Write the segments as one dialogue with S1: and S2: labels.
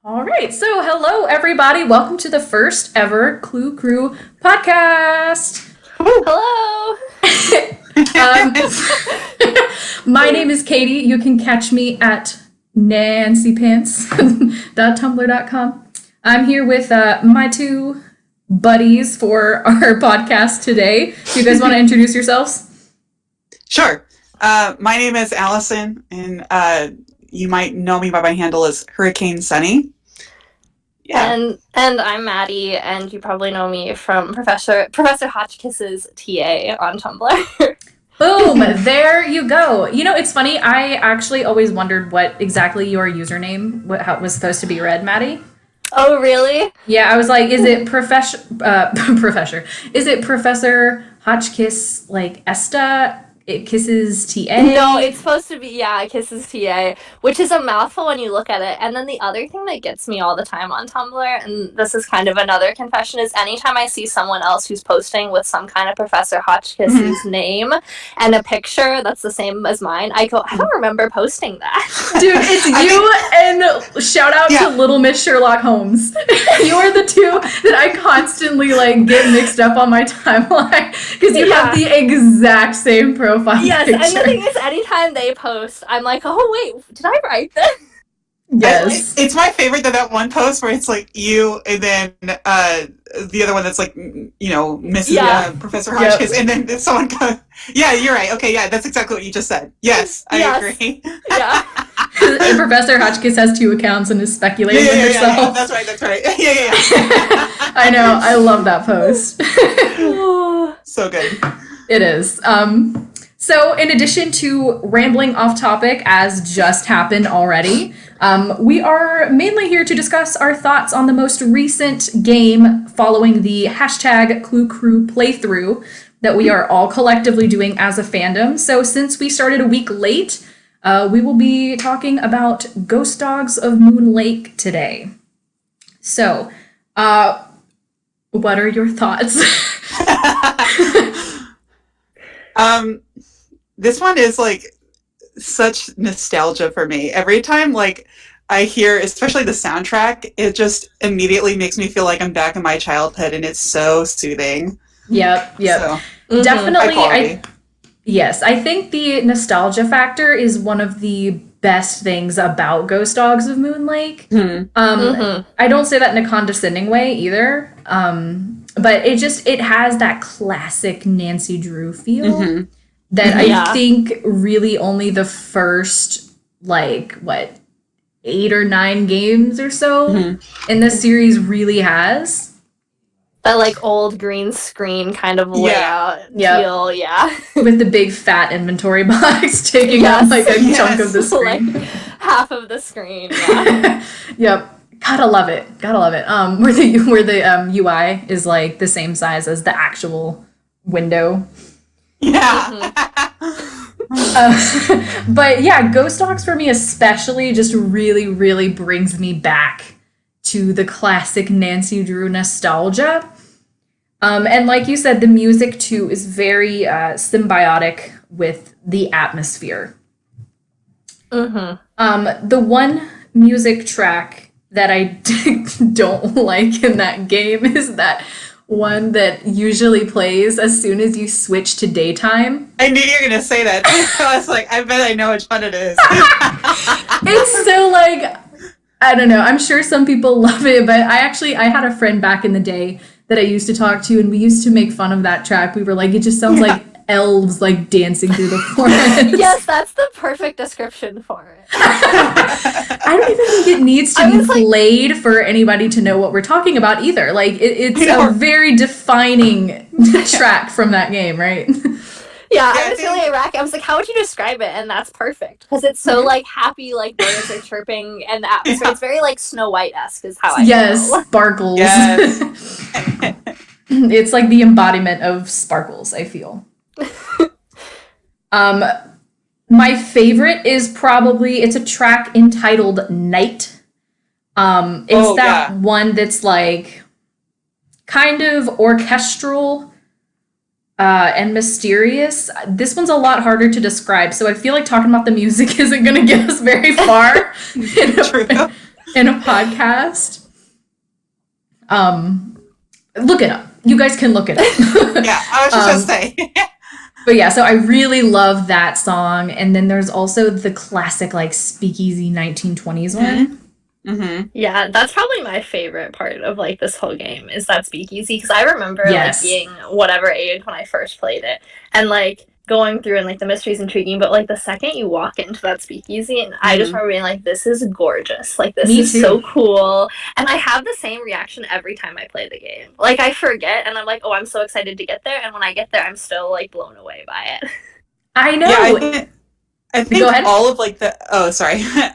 S1: All right, so hello everybody. Welcome to the first ever Clue Crew podcast.
S2: Hello.
S1: Um, my name is Katie. You can catch me at nancypants.tumblr.com. I'm here with my two buddies for our podcast today. Do you guys want to introduce yourselves?
S3: Sure. My name is Allison, and you might know me by my handle as Hurricane Sunny.
S2: Yeah. And I'm Maddie, and you probably know me from Professor Hotchkiss's TA on Tumblr.
S1: Boom, there you go. You know, it's funny. I actually always wondered what exactly your username how it was supposed to be read, Maddie.
S2: Oh, really?
S1: Yeah, I was like, is it professor? Is it Professor Hotchkiss like Esta? It kisses TA?
S2: No, it's supposed to be, Kisses TA, which is a mouthful when you look at it. And then the other thing that gets me all the time on Tumblr, and this is kind of another confession, is anytime I see someone else who's posting with some kind of Professor Hotchkiss's name and a picture that's the same as mine, I go, I don't remember posting that.
S1: Dude, it's you and shout out to Little Miss Sherlock Holmes. You're the two that I constantly like get mixed up on my timeline because you have the exact same profile
S2: Yes,
S1: picture.
S2: And the thing is, anytime they post, I'm like, oh wait, did I write this?
S1: Yes.
S3: It's my favorite that one post where it's like you and then the other one that's like, Mrs. Professor Hotchkiss, and then someone goes, yeah, you're right. Okay, yeah, that's exactly what you just said. Yes, I agree.
S2: Yeah.
S1: And Professor Hotchkiss has two accounts and is speculating with herself.
S3: Yeah, that's right. Yeah.
S1: I know. I love that post.
S3: So good.
S1: It is. So in addition to rambling off topic, as just happened already, we are mainly here to discuss our thoughts on the most recent game following the hashtag Clue Crew playthrough that we are all collectively doing as a fandom. So since we started a week late, we will be talking about Ghost Dogs of Moon Lake today. So, what are your thoughts?
S3: This one is like such nostalgia for me. Every time like I hear, especially the soundtrack, it just immediately makes me feel like I'm back in my childhood, and it's so soothing.
S1: Yep.
S3: So,
S1: definitely. Yes, I think the nostalgia factor is one of the best things about Ghost Dogs of Moon Lake. I don't say that in a condescending way either, but it has that classic Nancy Drew feel that I think really only the first, 8 or 9 games or so in the series really has.
S2: That like old green screen kind of layout feel,
S1: with the big fat inventory box taking up like a chunk of the screen.
S2: Like half of the screen.
S1: Yep. Gotta love it. Where the UI is like the same size as the actual window.
S3: Yeah.
S1: But yeah, Ghost Dogs for me especially just really, really brings me back to the classic Nancy Drew nostalgia. And like you said, the music too is very symbiotic with the atmosphere. The one music track that I don't like in that game is that one that usually plays as soon as you switch to daytime.
S3: I knew you were going to say that. I was like, I bet I know which one it is.
S1: It's so like, I don't know. I'm sure some people love it, but I had a friend back in the day that I used to talk to, and we used to make fun of that track. We were like, it just sounds like elves like dancing through the forest.
S2: Yes, that's the perfect description for it.
S1: I don't even think it needs to be played for anybody to know what we're talking about either. Like, it's a very defining track from that game, right?
S2: Yeah, I was really Iraqi. I was like, how would you describe it? And that's perfect. Because it's so, like, happy, like, birds are chirping, and the atmosphere, it's very, like, Snow White-esque is how I feel.
S1: Sparkles.
S3: Yes.
S1: It's like the embodiment of sparkles, I feel. My favorite is probably, it's a track entitled Night. It's one that's, like, kind of orchestral, and mysterious. This one's a lot harder to describe, so I feel like talking about the music isn't going to get us very far in a podcast. Look it up. You guys can look it up.
S3: Yeah, I was just gonna say.
S1: But yeah, so I really love that song. And then there's also the classic, like, Speakeasy 1920s one.
S3: Mm-hmm.
S2: Yeah, that's probably my favorite part of like this whole game is that speakeasy because I remember
S1: Yes.
S2: like being whatever age when I first played it and like going through and like the mystery's intriguing, but like the second you walk into that speakeasy and I just remember being like, this is gorgeous. Like this
S1: Me
S2: is
S1: too.
S2: so cool. And I have the same reaction every time I play the game. Like I forget and I'm like, oh, I'm so excited to get there. And when I get there, I'm still like blown away by it.
S1: I know.
S3: Yeah, I think
S1: Go ahead.
S3: all of like the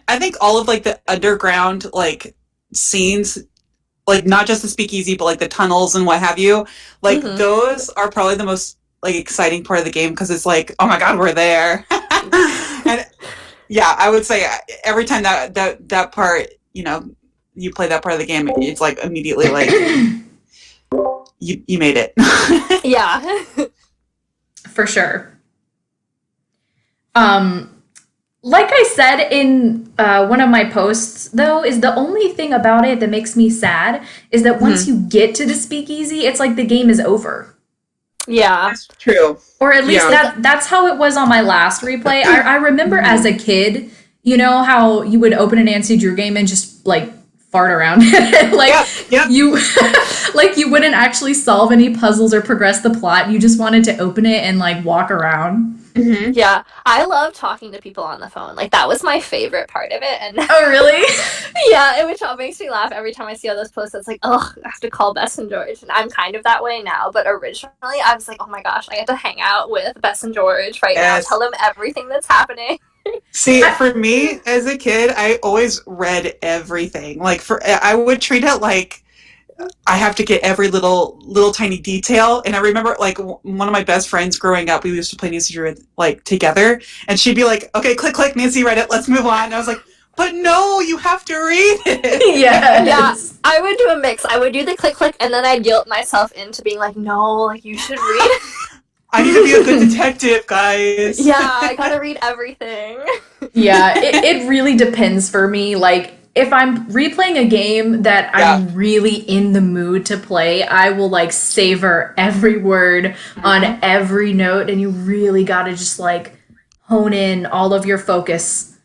S3: I think all of like the underground like scenes, like not just the speakeasy but like the tunnels and what have you, like those are probably the most like exciting part of the game because it's like, oh my god, we're there. And yeah, I would say every time that part, you know, you play that part of the game, it's like immediately like you made it.
S2: Yeah.
S1: For sure. Like I said in one of my posts, though, is the only thing about it that makes me sad is that once you get to the speakeasy, it's like the game is over.
S2: Yeah.
S3: That's true.
S1: Or at least that's how it was on my last replay. I remember as a kid, you know how you would open a Nancy Drew game and just like fart around it. Like you like you wouldn't actually solve any puzzles or progress the plot. You just wanted to open it and like walk around.
S3: Mm-hmm.
S2: Yeah, I love talking to people on the phone. Like that was my favorite part of it. And
S1: Oh, really?
S2: yeah, which makes me laugh every time I see all those posts. It's like, oh, I have to call Bess and George, and I'm kind of that way now. But originally, I was like, oh my gosh, I get to hang out with Bess and George right now, tell them everything that's happening.
S3: See, for me as a kid, I always read everything. Like I would treat it like I have to get every little tiny detail. And I remember like one of my best friends growing up, we used to play Nancy Drew like together, and she'd be like, "Okay, click, Nancy, read it. Let's move on." And I was like, "But no, you have to read it."
S1: Yeah.
S2: I would do a mix. I would do the click, and then I'd guilt myself into being like, no, like you should read.
S3: I need to be a good detective, guys.
S2: Yeah, I gotta read everything.
S1: Yeah, it really depends for me. Like, if I'm replaying a game that I'm really in the mood to play, I will like savor every word on every note, and you really gotta just like hone in all of your focus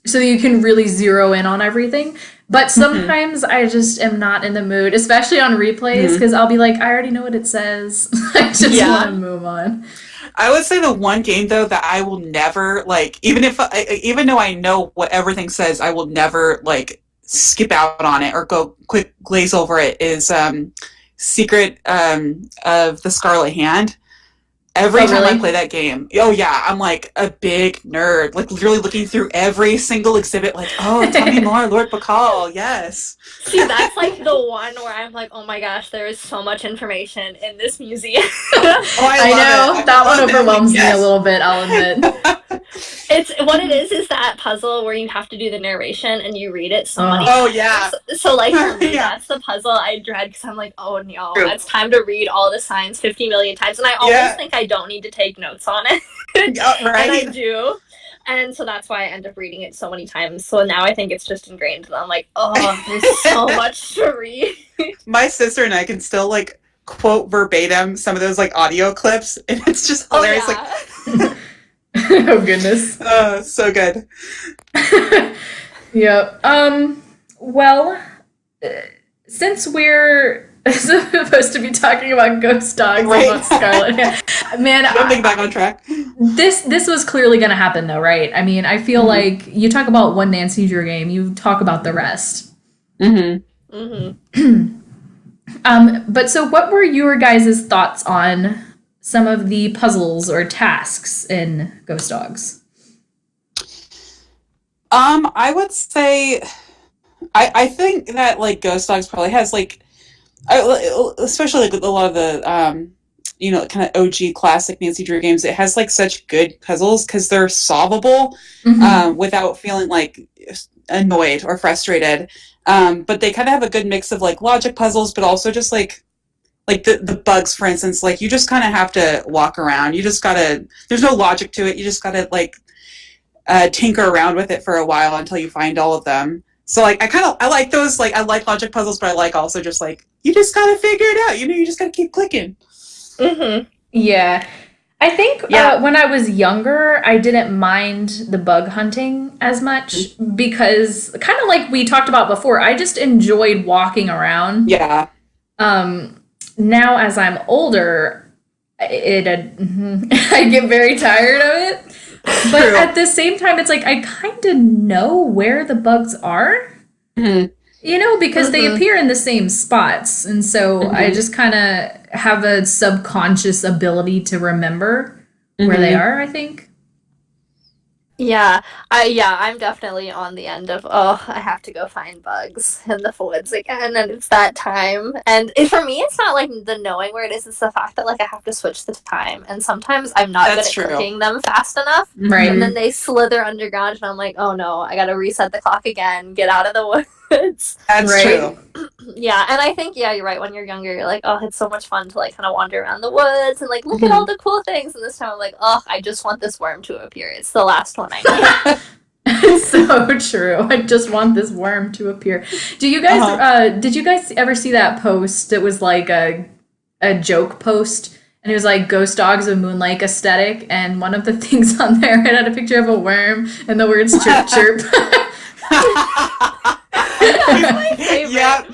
S1: so you can really zero in on everything. But sometimes I just am not in the mood, especially on replays, because I'll be like, I already know what it says. I just want to move on.
S3: I would say the one game though that I will never like, even though I know what everything says, I will never like skip out on it or go quick glaze over it is Secret of the Scarlet Hand. Every time I play that game, I'm like a big nerd, like literally looking through every single exhibit, like, oh, tell me more, Lord Bacall, yes.
S2: See, that's like the one where I'm like, oh my gosh, there is so much information in this museum.
S1: I know, that one overwhelms me a little bit, I'll admit.
S2: It's what it is that puzzle where you have to do the narration and you read it so many times.
S3: Oh, yeah.
S2: So like, for me, that's the puzzle I dread because I'm like, oh no, it's time to read all the signs 50 million times. And I always think I don't need to take notes on it. And I do. And so that's why I end up reading it so many times. So now I think it's just ingrained. And I'm like, oh, there's so much to read.
S3: My sister and I can still like quote verbatim some of those like audio clips, and it's just hilarious. Like,
S1: oh goodness.
S3: So good.
S1: Yep. Well, since we're supposed to be talking about ghost dogs and not Scarlet man,
S3: Jumping back on track.
S1: This was clearly gonna happen though, right? I mean, I feel like you talk about one Nancy Drew game, you talk about the rest. But so what were your guys' thoughts on some of the puzzles or tasks in Ghost Dogs?
S3: I would say I think that like Ghost Dogs probably has like especially like a lot of the kind of OG classic Nancy Drew games, it has like such good puzzles because they're solvable without feeling like annoyed or frustrated. But they kind of have a good mix of like logic puzzles, but also just like the bugs, for instance, like you just kind of have to walk around. You just gotta, there's no logic to it. You just gotta like tinker around with it for a while until you find all of them. So like I like those, like I like logic puzzles, but I like also just like you just gotta figure it out. You just gotta keep clicking.
S2: Mm-hmm.
S1: Yeah. I think when I was younger, I didn't mind the bug hunting as much because, kind of like we talked about before, I just enjoyed walking around.
S3: Yeah.
S1: Now, as I'm older, I get very tired of it. But
S3: True.
S1: at the same time, it's like I kind of know where the bugs are.
S3: Mm-hmm.
S1: Because they appear in the same spots. And so I just kind of have a subconscious ability to remember where they are, I think.
S2: Yeah, I'm definitely on the end of, I have to go find bugs in the woods again, and it's that time. And for me, it's not like the knowing where it is, it's the fact that like I have to switch the time, and sometimes I'm not good at clicking them fast enough.
S1: Right.
S2: And then they slither underground, and I'm like, oh no, I gotta reset the clock again, get out of the woods.
S3: That's true.
S2: Yeah, and I think, you're right, when you're younger, you're like, oh, it's so much fun to like kind of wander around the woods and like look at all the cool things, and this time I'm like, I just want this worm to appear. It's the last one I need.
S1: So true. I just want this worm to appear. Do you guys did you guys ever see that post? It was like a joke post, and it was like Ghost Dogs of Moon Lake aesthetic, and one of the things on there, it had a picture of a worm and the words chirp chirp.
S2: That's my favorite.
S3: Yep.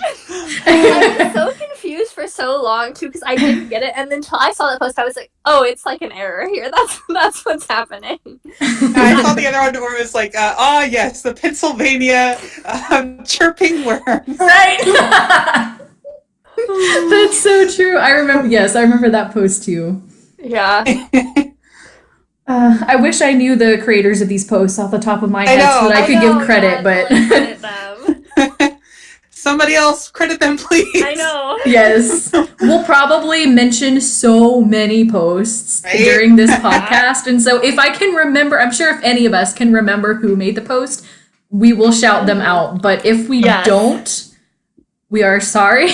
S2: I was so confused for so long too because I didn't get it, and then until I saw the post, I was like, "Oh, it's like an error here. That's what's happening."
S3: I saw the other one where it was like, yes, the Pennsylvania chirping worm.
S1: Right. That's so true. I remember that post too.
S2: Yeah.
S1: I wish I knew the creators of these posts off the top of my head so that I could give credit, but
S2: credit them.
S3: Somebody else credit them, please.
S2: I know.
S1: Yes. We'll probably mention so many posts during this podcast, and so if I can remember, I'm sure if any of us can remember who made the post, we will shout them out. But if we don't, we are sorry.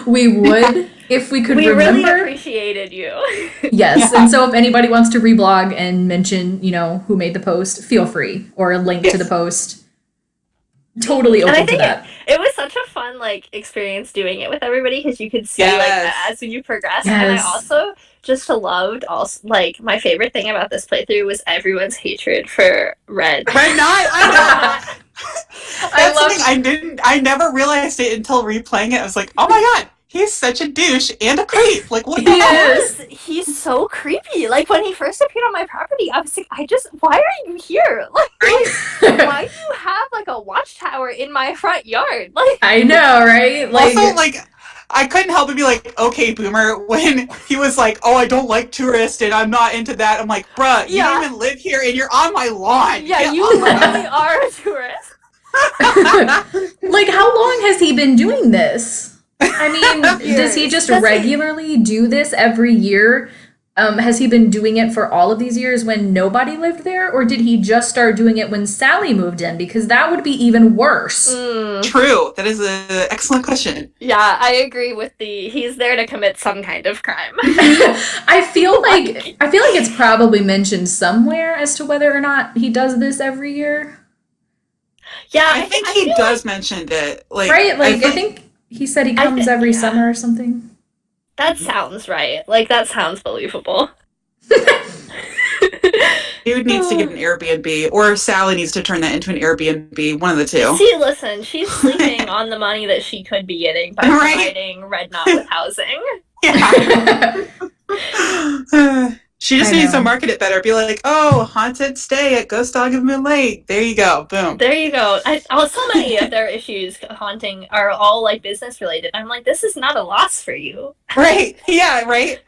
S1: We would if we could remember.
S2: We really appreciated you.
S1: Yes, and so if anybody wants to reblog and mention, who made the post, feel free, or a link to the post. Totally open to that.
S2: It was such a fun experience doing it with everybody because you could see as you progress. And I also just loved my favorite thing about this playthrough was everyone's hatred for Red.
S3: Red Knight. I never realized it until replaying it. I was like, oh my god, he's such a douche and a creep. Like, what the hell?
S2: He's so creepy. Like, when he first appeared on my property, I was like, why are you here? Like, why do you have, a watchtower in my front yard? Like,
S1: I know, right?
S3: Also, I couldn't help but be like, okay, Boomer, when he was like, oh, I don't like tourists and I'm not into that. I'm like, bruh, you don't even live here and you're on my lawn.
S2: Yeah, you literally are a tourist.
S1: How long has he been doing this? I mean, does he just regularly do this every year? Has he been doing it for all of these years when nobody lived there? Or did he just start doing it when Sally moved in? Because that would be even worse.
S3: True. That is an excellent question.
S2: Yeah, I agree with he's there to commit some kind of crime.
S1: I feel like it's probably mentioned somewhere as to whether or not he does this every year.
S2: Yeah,
S3: I think he does mention it.
S1: Right? I think he said he comes every summer or something.
S2: That sounds right. That sounds believable.
S3: Dude needs to get an Airbnb, or Sally needs to turn that into an Airbnb. One of the two.
S2: See, listen, she's sleeping on the money that she could be getting by providing Red Knot with housing.
S3: Yeah. She just needs to market it better. Be like, oh, haunted stay at Ghost Dog of Moon Lake. There you go. Boom.
S2: There you go. So many of their issues haunting are all business related. I'm like, this is not a loss for you.
S3: Right. Yeah, right.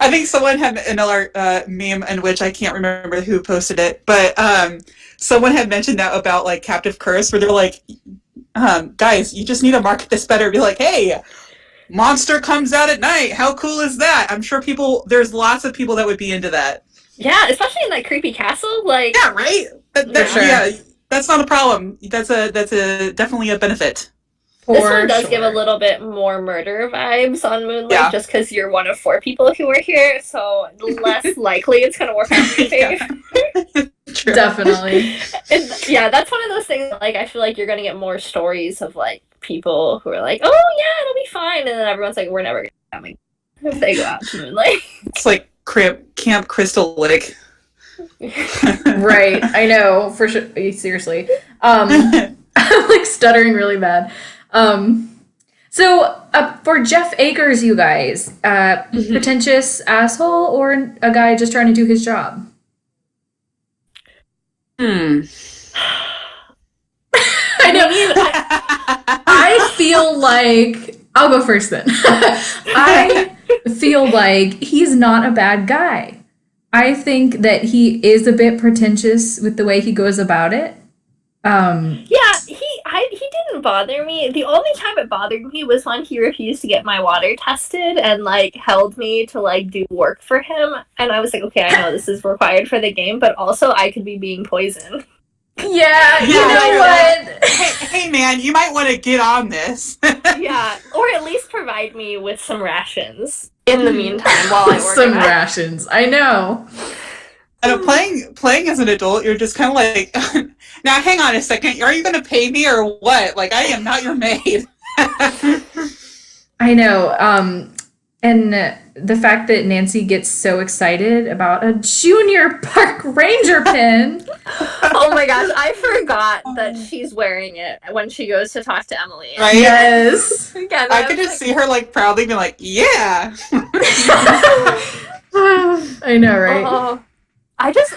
S3: I think someone had another meme in which I can't remember who posted it, but someone had mentioned that about Captive Curse, where they're like, guys, you just need to market this better. Be like, hey, monster comes out at night. How cool is that? I'm sure there's lots of people that would be into that.
S2: Yeah, especially in creepy castle.
S3: Yeah, right. Yeah, that's not a problem. That's definitely a benefit.
S2: This one does give a little bit more murder vibes on Moon Lake, just because you're one of 4 people who are here, so less likely it's going to work out in your favor.
S1: True. Definitely.
S2: Yeah, that's one of those things. Like, I feel like you're gonna get more stories of like people who are like, "Oh yeah, it'll be fine," and then everyone's like, "We're never gonna coming." If they go out to Moonlight.
S3: It's like Camp Crystal Lake.
S1: Right, I know, for sure. Seriously. I'm like stuttering really bad. So for Jeff Akers, you guys, pretentious asshole or a guy just trying to do his job?
S3: I
S1: know. I feel like I'll go first then. I feel like he's not a bad guy. I think that he is a bit pretentious with the way he goes about it.
S2: Yeah, he didn't bother me. The only time it bothered me was when he refused to get my water tested and like held me to like do work for him. And I was like, okay, I know this is required for the game, but also I could be being poisoned.
S1: Yeah, you know what?
S3: Hey man, you might want to get on this.
S2: Yeah, or at least provide me with some rations in the meantime while I work.
S1: Some rations, I know.
S3: And playing as an adult, you're just kind of like, now hang on a second, are you going to pay me or what? Like, I am not your maid.
S1: I know. And the fact that Nancy gets so excited about a junior park ranger pin.
S2: Oh my gosh, I forgot that she's wearing it when she goes to talk to Emily.
S3: Right?
S1: Yes.
S2: Again,
S3: I could just see her like proudly be like, yeah.
S1: I know, right?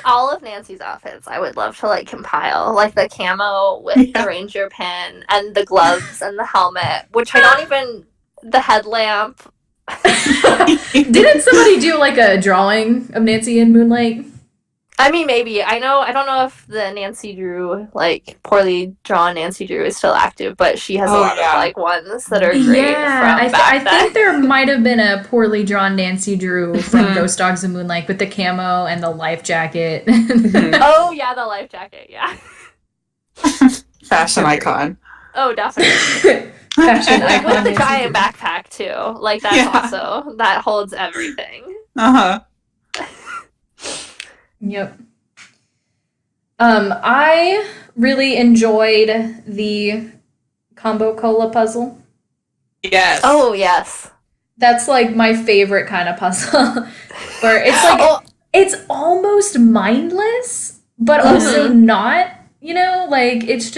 S2: All of Nancy's outfits, I would love to like compile, like the camo with the ranger pin and the gloves and the helmet, which I don't even, the headlamp.
S1: Didn't somebody do like a drawing of Nancy in Moonlight?
S2: I mean, maybe. I don't know if the Nancy Drew, like poorly drawn Nancy Drew is still active, but she has a lot of like ones that are great.
S1: Yeah, I think there might have been a poorly drawn Nancy Drew from Ghost Dogs and Moonlight with the camo and the life jacket.
S2: Oh yeah, the life jacket, yeah.
S3: Fashion icon.
S2: Oh, definitely.
S1: Fashion icon.
S2: With a giant backpack too. Like that's also that holds everything.
S1: Yep. I really enjoyed the combo cola puzzle.
S3: Yes.
S2: Oh yes.
S1: That's like my favorite kind of puzzle. Where it's like it's almost mindless, but also not, you know, like it's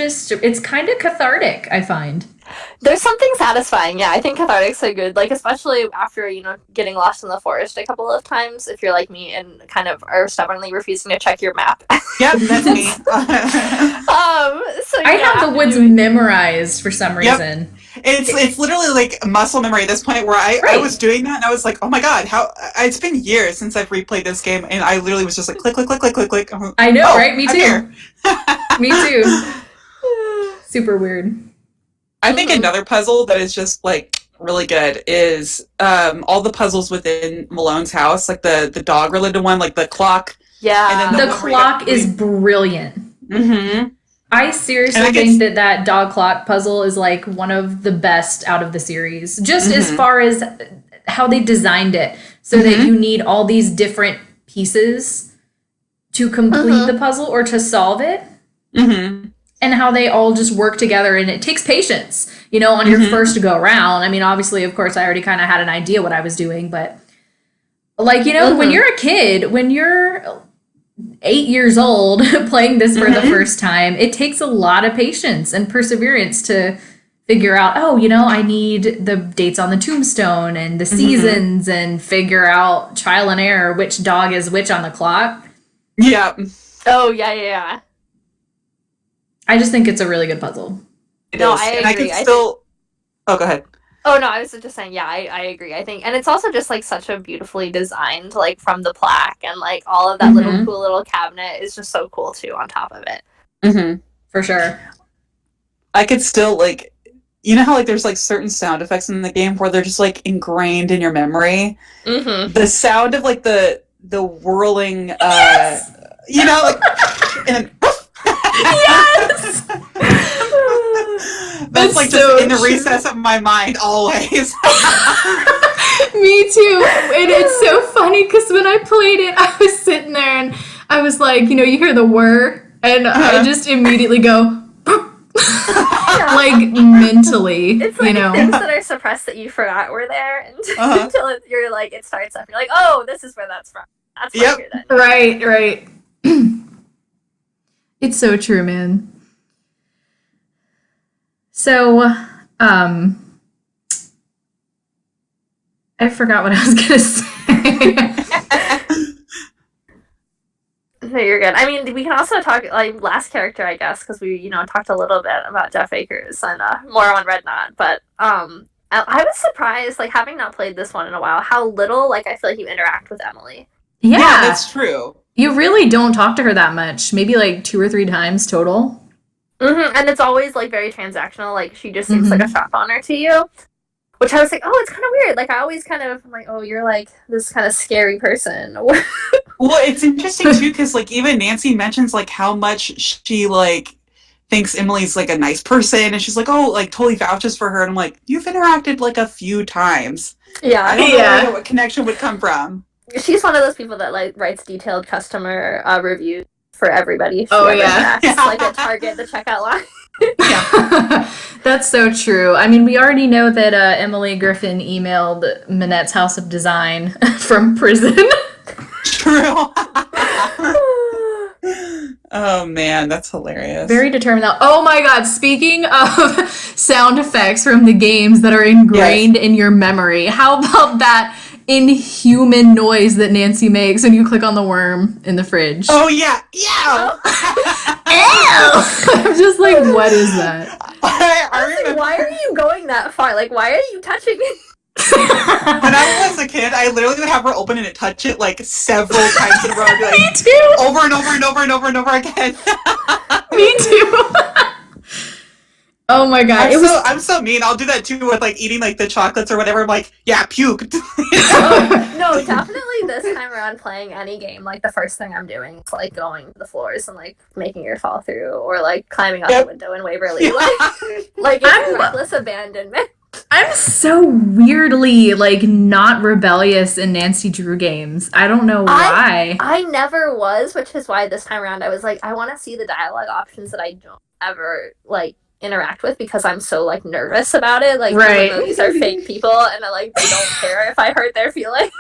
S1: kind of cathartic, I find.
S2: There's something satisfying, yeah. I think cathartic's so good, like especially after, you know, getting lost in the forest a couple of times, if you're like me and kind of are stubbornly refusing to check your map.
S3: Yep, that's me.
S2: So
S1: I have the woods memorized for some reason.
S3: It's literally like muscle memory at this point where I was doing that and I was like, oh my god, it's been years since I've replayed this game and I literally was just like click, click, click, click, click, click.
S1: I know, right? Me too. Me too. Super weird.
S3: I think another puzzle that is just like really good is all the puzzles within Malone's house, like the dog related one, like the clock.
S2: Yeah.
S3: And then
S1: the clock is brilliant.
S3: Mm-hmm.
S1: I seriously think that dog clock puzzle is like one of the best out of the series. Just as far as how they designed it so that you need all these different pieces to complete the puzzle or to solve it. Mm-hmm. And how they all just work together, and it takes patience, you know, on your first go round. I mean, obviously, of course, I already kind of had an idea what I was doing, but like, you know, when you're a kid, when you're 8 years old playing this for the first time, it takes a lot of patience and perseverance to figure out, oh, you know, I need the dates on the tombstone and the seasons and figure out trial and error, which dog is which on the clock.
S3: Yeah.
S2: Oh, yeah.
S1: I just think it's a really good puzzle.
S2: I agree.
S3: Oh, go ahead.
S2: Oh, no, I was just saying, yeah, I agree. I think, and it's also just, like, such a beautifully designed, like, from the plaque and, like, all of that little cool little cabinet is just so cool, too, on top of it.
S1: Mm-hmm. For sure.
S3: I could still, like, you know how, like, there's, like, certain sound effects in the game where they're just, like, ingrained in your memory? Mm-hmm. The sound of, like, the whirling, you know, like, and
S1: yes!
S3: That's like so just in the recess of my mind always.
S1: Me too. And it's so funny because when I played it, I was sitting there and I was like, you know, you hear the whir And I just immediately go,
S2: Yeah.
S1: like mentally,
S2: It's like
S1: you know.
S2: things that are suppressed that you forgot were there until you're like, it starts up. You're like, oh, this is where that's from. That's why
S3: Yep.
S2: you're then.
S1: Right. It's so true, man. So, I forgot what I was gonna say.
S2: No, you're good. I mean, we can also talk like last character, I guess, because we, talked a little bit about Jeff Akers and more on Red Knot. But I was surprised, like having not played this one in a while, how little like I feel like you interact with Emily.
S1: Yeah,
S3: that's true.
S1: You really don't talk to her that much. Maybe like 2 or 3 times total.
S2: And it's always like very transactional. Like she just seems like a shop owner to you. Which I was like, oh, it's kind of weird. Like I always kind of I'm like, oh, you're like this kind of scary person.
S3: Well, it's interesting too because like even Nancy mentions like how much she like thinks Emily's like a nice person, and she's like, oh, like totally vouches for her. And I'm like, you've interacted like a few times.
S2: Yeah,
S3: I don't know where what connection would come from.
S2: She's one of those people that like writes detailed customer reviews for everybody.
S1: Oh yeah,
S2: like at Target, the checkout line.
S1: Yeah. That's so true. I mean, we already know that Emily Griffin emailed Manette's House of Design from prison.
S3: True. Oh man, that's hilarious.
S1: Very determined. Oh my god, speaking of sound effects from the games that are ingrained in your memory, how about that inhuman noise that Nancy makes when you click on the worm in the fridge?
S3: Oh yeah. Ew!
S1: I'm just like, what is that?
S2: I was like, why are you going that far? Like, why are you touching it?
S3: When I was a kid, I literally would have her open it and touch it like several times in a row. I'd be like,
S1: Me too.
S3: Over and over and over and over and over again.
S1: Me too. Oh my god,
S3: I'm so mean. I'll do that too with like eating like the chocolates or whatever. I'm like, yeah, puke.
S2: No, definitely this time around playing any game, like the first thing I'm doing is like going to the floors and like making her fall through or like climbing out the window in Waverly. Like it's reckless abandonment.
S1: I'm so weirdly like not rebellious in Nancy Drew games. I don't know why.
S2: I never was, which is why this time around I was like, I want to see the dialogue options that I don't ever like interact with because I'm so like nervous about it. Like these are fake people and I like they don't care if I hurt their feelings.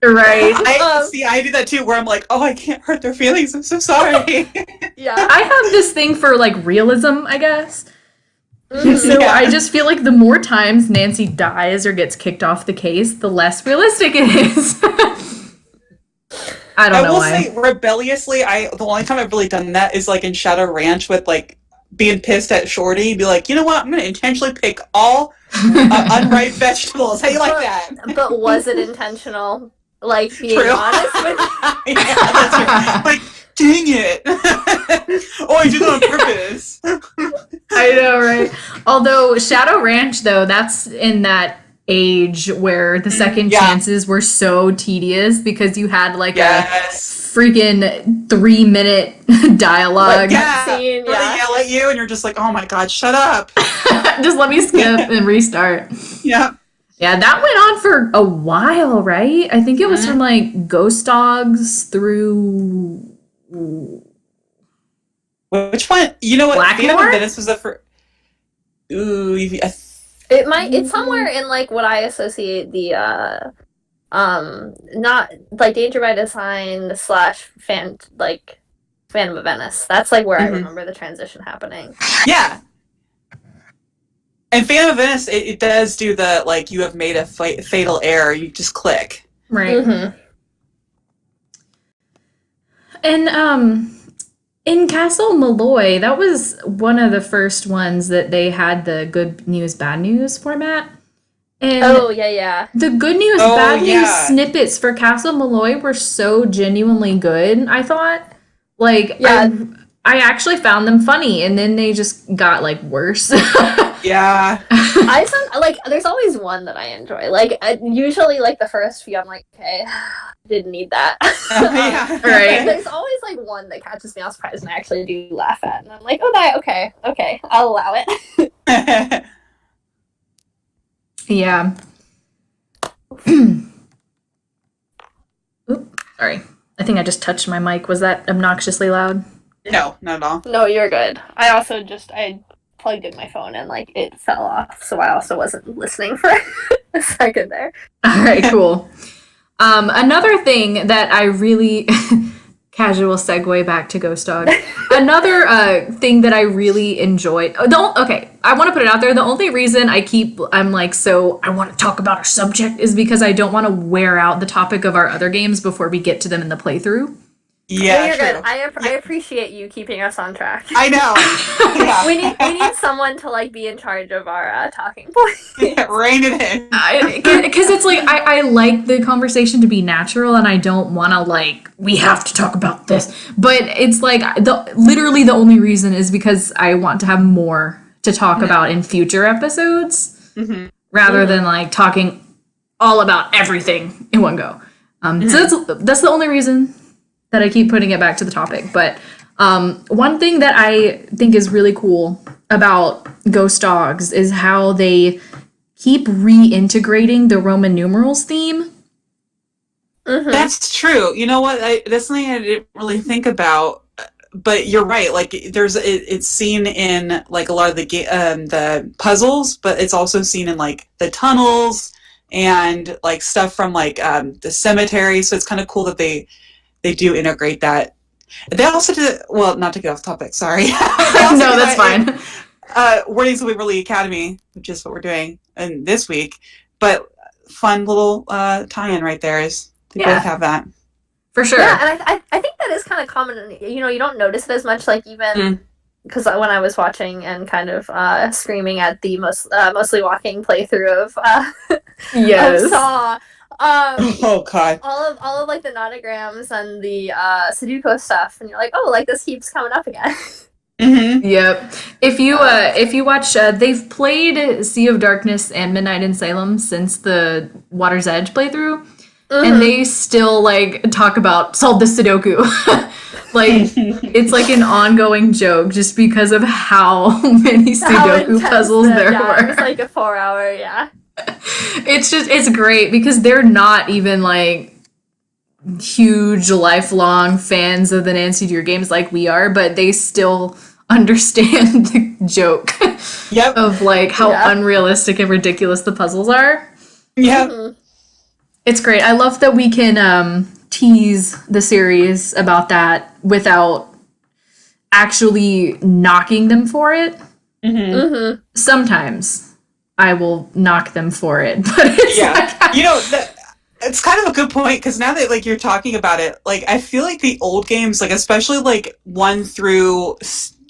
S1: Right.
S3: I do that too where I'm like, oh, I can't hurt their feelings. I'm so sorry.
S2: Yeah.
S1: I have this thing for like realism, I guess. So I just feel like the more times Nancy dies or gets kicked off the case, the less realistic it is. I will
S3: say rebelliously, the only time I've really done that is like in Shadow Ranch with like being pissed at Shorty, be like, you know what, I'm going to intentionally pick all unripe vegetables. How you like that?
S2: But was it intentional? Like being honest with
S3: yeah, that's right. Like, dang it. Oh, I did that on purpose.
S1: I know, right? Although Shadow Ranch, though, that's in that age where the second chances were so tedious because you had like a freaking 3-minute dialogue.
S2: Scene,
S3: they yell at you and you're just like, oh my god, shut up.
S1: Just let me skip and restart.
S3: Yeah.
S1: Yeah, that went on for a while, right? I think it was from like Ghost Dogs through...
S3: Which one? You know what?
S1: Blackmore?
S3: Phantom of Venice was the first... Ooh,
S2: it's somewhere in like what I associate the not like Danger by Design / Phantom of Venice. That's like where I remember the transition happening.
S3: Yeah. And Phantom of Venice, it does do the like you have made a fatal error. You just click.
S1: Right. And in Castle Malloy, that was one of the first ones that they had the good news, bad news format. And the good news, bad news snippets for Castle Malloy were so genuinely good, I thought. Like, I actually found them funny, and then they just got, like, worse.
S3: Yeah.
S2: I found, like, there's always one that I enjoy. Like, usually, like, the first few, I'm like, okay, didn't need that.
S1: Right.
S2: There's always, like, one that catches me off surprise and I actually do laugh at. And I'm like, oh, okay, I'll allow it.
S1: Yeah. Oop, sorry. I think I just touched my mic. Was that obnoxiously loud?
S3: No, not at all.
S2: No, you're good. I plugged in my phone and like it fell off, so I also wasn't listening for a second there.
S1: All right, cool. Another thing that I really casual segue back to Ghost Dog. Another thing that I really enjoyed. I want to put it out there. The only reason I'm like, so I want to talk about our subject is because I don't want to wear out the topic of our other games before we get to them in the playthrough.
S3: Yeah,
S2: no, you're
S3: true.
S2: good. I appreciate you keeping us on track.
S3: I know. Yeah.
S2: we need someone to like be in charge of our talking points.
S3: Rein it in.
S1: Because it's like I like the conversation to be natural, and I don't want to like we have to talk about this. But it's like literally the only reason is because I want to have more to talk about in future episodes, rather than like talking all about everything in one go. So that's the only reason that I keep putting it back to the topic. But one thing that I think is really cool about Ghost Dogs is how they keep reintegrating the Roman numerals theme.
S3: That's true. You know what? That's something I didn't really think about. But you're right. Like, it's seen in like a lot of the puzzles, but it's also seen in like the tunnels and like stuff from like the cemetery. So it's kind of cool that they do integrate that. They also did, well, not to get off topic, sorry.
S1: No, that's fine.
S3: Warnings of Waverly Academy, which is what we're doing this week. But fun little tie-in right there is they both have that.
S1: For sure.
S2: Yeah, and I think that is kind of common. You know, you don't notice it as much, like even because when I was watching and kind of screaming at the mostly walking playthrough of of Saw.
S3: Oh god!
S2: All of like the nonograms and the Sudoku stuff, and you're like, oh, like this keeps coming up again.
S1: Yep. If you watch, they've played Sea of Darkness and Midnight in Salem since the Water's Edge playthrough, and they still like talk about solve the Sudoku. Like it's like an ongoing joke just because of how many Sudoku puzzles there were.
S2: It's like a 4-hour,
S1: It's great because they're not even like huge lifelong fans of the Nancy Drew games like we are, but they still understand the joke of like how unrealistic and ridiculous the puzzles are. It's great. I love that we can tease the series about that without actually knocking them for it. Sometimes I will knock them for it, but it's like,
S3: you know, it's kind of a good point because now that like you're talking about it, like I feel like the old games, like especially like 1 through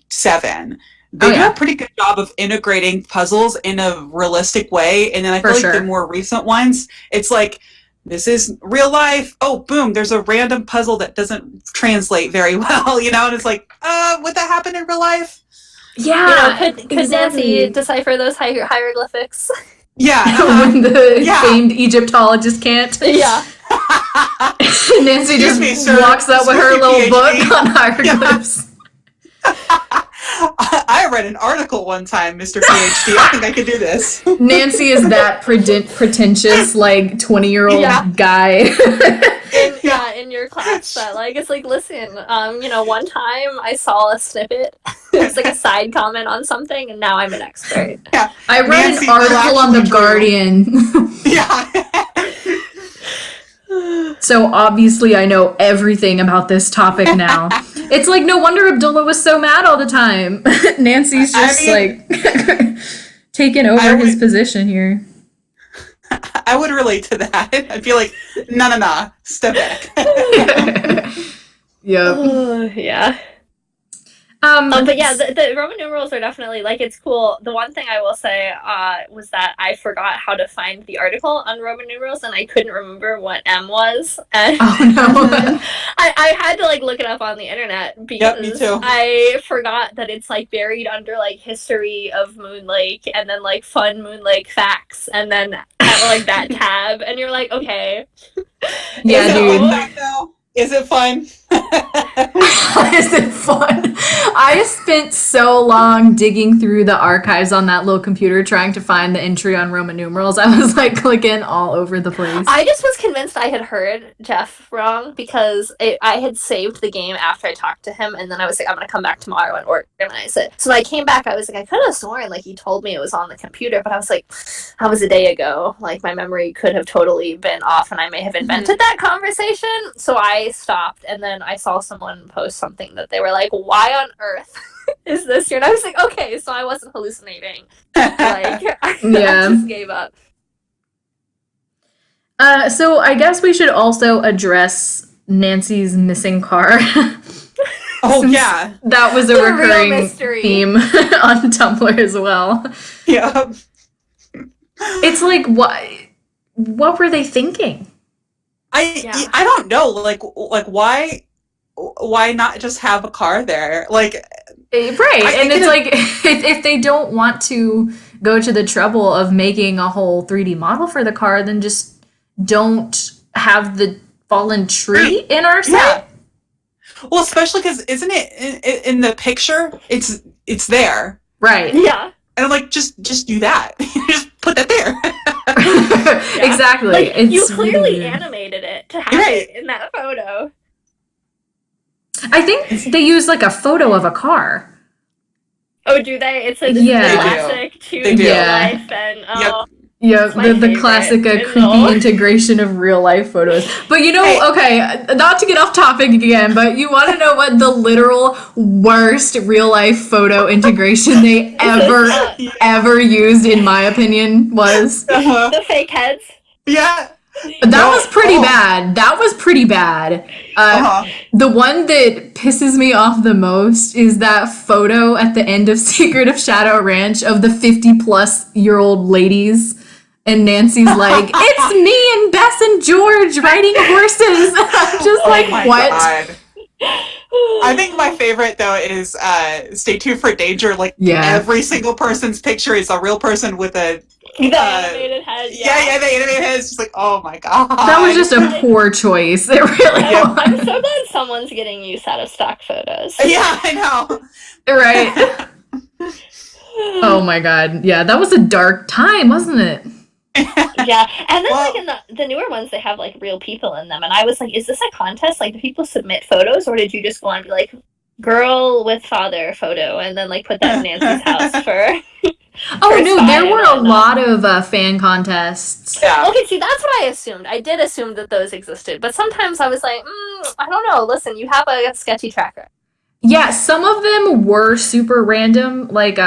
S3: 7, they do a pretty good job of integrating puzzles in a realistic way, and then I feel like the more recent ones, it's like this is real life. Oh, boom! There's a random puzzle that doesn't translate very well, you know, and it's like, would that happen in real life?
S2: Yeah, you know, could Nancy decipher those hieroglyphics?
S1: Yeah, when the famed Egyptologist can't.
S2: Yeah.
S1: Nancy just walks up with her little book on hieroglyphs.
S3: I read an article one time, Mr. PhD. I think I could do this.
S1: Nancy is that pretentious, like 20-year-old guy.
S2: In your class, that like it's like, listen, you know, one time I saw a snippet. It's like a side comment on something, and now I'm an expert.
S1: Yeah, I read an article on The Guardian. So obviously I know everything about this topic now. It's like no wonder Abdullah was so mad all the time. Nancy's just like taking over his position here.
S3: I would relate to that. I'd be like, nah, step back.
S2: Yeah. But yeah, the Roman numerals are definitely, like, it's cool. The one thing I will say was that I forgot how to find the article on Roman numerals, and I couldn't remember what M was. And I had to, like, look it up on the internet because
S3: me too.
S2: I forgot that it's, like, buried under, like, history of Moon Lake and then, like, fun Moon Lake facts and then at, like, that tab. And you're like, okay.
S1: Yeah, dude.
S3: Is it fun?
S1: Is it fun? I spent so long digging through the archives on that little computer trying to find the entry on Roman numerals. I was like clicking all over the place.
S2: I just was convinced I had heard Jeff wrong because I had saved the game after I talked to him, and then I was like, I'm gonna come back tomorrow and organize it. So when I came back, I was like, I could have sworn like he told me it was on the computer, but I was like, that was a day ago. Like my memory could have totally been off, and I may have invented that conversation. So I stopped, and then I saw someone post something that they were like, why on earth is this here? And I was like, okay, so I wasn't hallucinating. Like, I just gave up.
S1: So I guess we should also address Nancy's missing car.
S3: Oh, yeah.
S1: That was a
S2: The real
S1: recurring
S2: mystery.
S1: theme on Tumblr as well.
S3: Yeah.
S1: It's like, what were they thinking?
S3: I don't know. Like why not just have a car there? Like,
S1: right. And it's like, if they don't want to go to the trouble of making a whole 3D model for the car, then just don't have the fallen tree in our set.
S3: yeah. Well, especially because isn't it in the picture? It's there,
S1: Right.
S2: Yeah.
S3: and I'm like, just do that. Just put that there.
S1: Exactly.
S2: Like,
S1: It's
S2: you clearly
S1: really weird.
S2: animated it to have
S3: Right.
S2: it in that photo.
S1: I think they use like a photo of a car.
S2: Oh, do they? It's a
S1: Yeah. They do.
S2: classic to
S3: They do.
S2: real
S1: Yeah.
S2: life, and
S3: Yep.
S1: Yeah,
S2: It's my
S1: the
S2: favorite
S1: classic
S2: in
S1: creepy
S2: all.
S1: integration of real life photos. But you know,
S3: Hey.
S1: okay, not to get off topic again, but you want to know what the literal worst real life photo integration they ever used, in my opinion, was?
S3: Uh-huh.
S2: the fake heads.
S3: Yeah.
S1: That was pretty
S3: Oh.
S1: bad. That was pretty bad.
S3: Uh-huh.
S1: The one that pisses me off the most is that photo at the end of Secret of Shadow Ranch of the 50-plus-year-old ladies. And Nancy's like, it's me and Bess and George riding horses. I'm just
S3: Oh
S1: like,
S3: my
S1: what?
S3: God. I think my favorite though is Stay Tuned for Danger. Like
S1: Yeah.
S3: every single person's picture is a real person with a
S2: The animated head.
S3: yeah, the animated head is just like, oh my God.
S1: That was just a poor choice. It really
S3: Yeah.
S2: I'm
S1: was.
S2: so glad someone's getting use out of stock photos.
S3: Yeah, I know.
S1: Right. Oh my God. Yeah, that was a dark time, wasn't it?
S2: Yeah, and then
S3: Well-
S2: like in the newer ones, they have like real people in them, and I was like, is this a contest? Like, do people submit photos, or did you just go on and be like, girl with father photo, and then like put that in Nancy's house for?
S1: Oh
S2: For
S1: no, there
S2: Spy
S1: were a
S2: and,
S1: lot of fan contests.
S3: Yeah.
S2: Okay, see, that's what I assumed. I did assume that those existed, but sometimes I was like, I don't know. Listen, you have a sketchy tracker.
S1: Yeah, some of them were super random, like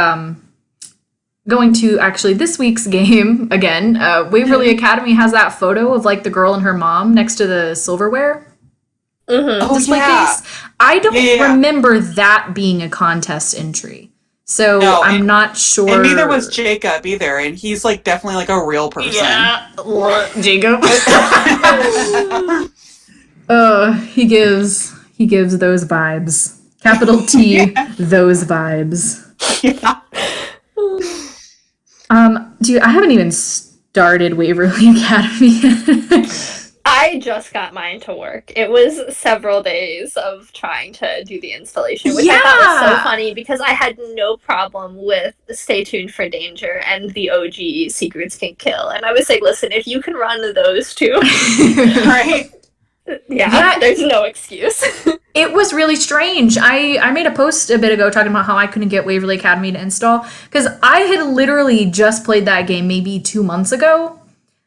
S1: going to actually this week's game again. Waverly Academy has that photo of like the girl and her mom next to the silverware
S2: Mm-hmm.
S3: Oh,
S1: display
S3: yeah.
S1: case. I don't
S3: Yeah.
S1: remember that being a contest entry, so
S3: No,
S1: I'm
S3: and-
S1: not sure.
S3: And neither was Jacob either, and he's like definitely like a real person.
S1: Jacob. He gives those vibes. Capital T, those vibes.
S3: Yeah.
S1: Dude, I haven't even started Waverly Academy.
S2: I just got mine to work. It was several days of trying to do the installation, which I thought was so
S1: Yeah.
S2: funny because I had no problem with Stay Tuned for Danger and the OG Secrets Can Kill. And I was like, listen, if you can run those two,
S3: Right?
S1: Yeah.
S2: there's no excuse.
S1: It was really strange. I made a post a bit ago talking about how I couldn't get Waverly Academy to install because I had literally just played that game maybe 2 months ago.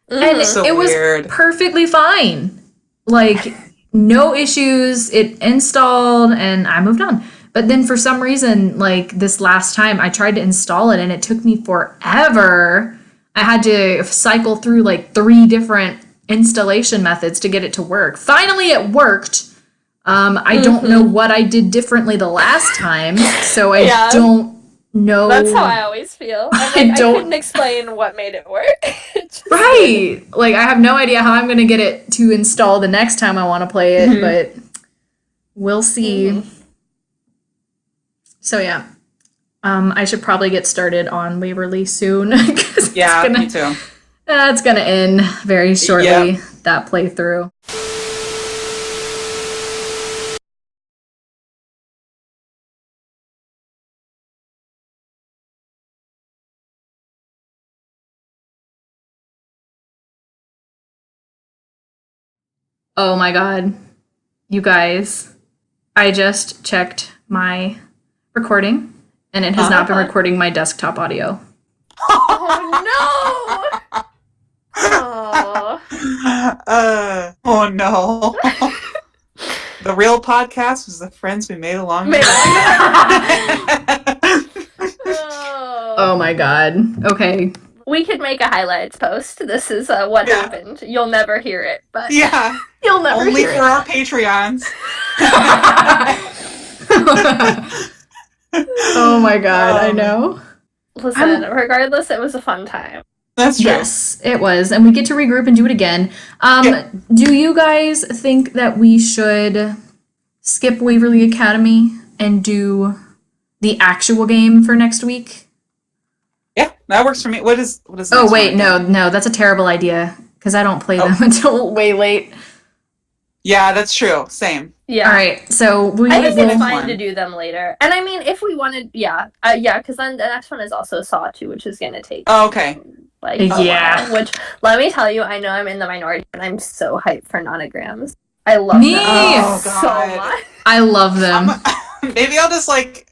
S1: And
S3: So
S1: it was
S3: weird.
S1: perfectly fine. Like, no issues. It installed and I moved on. But then for some reason, like this last time, I tried to install it and it took me forever. I had to cycle through like 3 different installation methods to get it to work. Finally, it worked. I don't know what I did differently the last time, so I
S2: Yeah.
S1: don't know.
S2: That's how I always feel. I'm like, I
S1: don't-
S2: couldn't explain what made it work. Just-
S1: Right. Like, I have no idea how I'm going to get it to install the next time I want to play it, but we'll see. So, yeah. I should probably get started on Waverly soon. 'Cause
S3: Yeah,
S1: it's
S3: me too.
S1: gonna end very shortly, that playthrough. Oh my god. You guys, I just checked my recording and it has not been recording my desktop audio.
S2: Oh no!
S3: Oh no. The real podcast was the friends we made along the way.
S1: Oh my god. Okay.
S2: We could make a highlights post. This is what happened. You'll never hear it, but
S3: Yeah.
S1: You'll never
S3: Only
S1: hear
S3: for
S1: it.
S3: our Patreons.
S1: Oh my god, I know.
S2: Listen, regardless, it was a fun time.
S3: That's true.
S1: Yes, it was. And we get to regroup and do it again. Do you guys think that we should skip Waverly Academy and do the actual game for next week?
S3: Yeah, that works for me. What is
S1: Oh, wait, no, that's a terrible idea because I don't play them until way late.
S3: Yeah, that's true. Same.
S2: Yeah.
S1: All right, so
S2: I think it's fine
S3: one.
S2: to do them later. And I mean, if we wanted, because then the next one is also Saw 2, which is going to take
S3: Oh, okay.
S2: like
S1: Yeah.
S2: a while, which, let me tell you, I know I'm in the minority, but I'm so hyped for nonograms. I love
S1: Me!
S2: them
S3: Oh,
S2: so
S3: God.
S2: much.
S1: I love them.
S3: Maybe I'll just like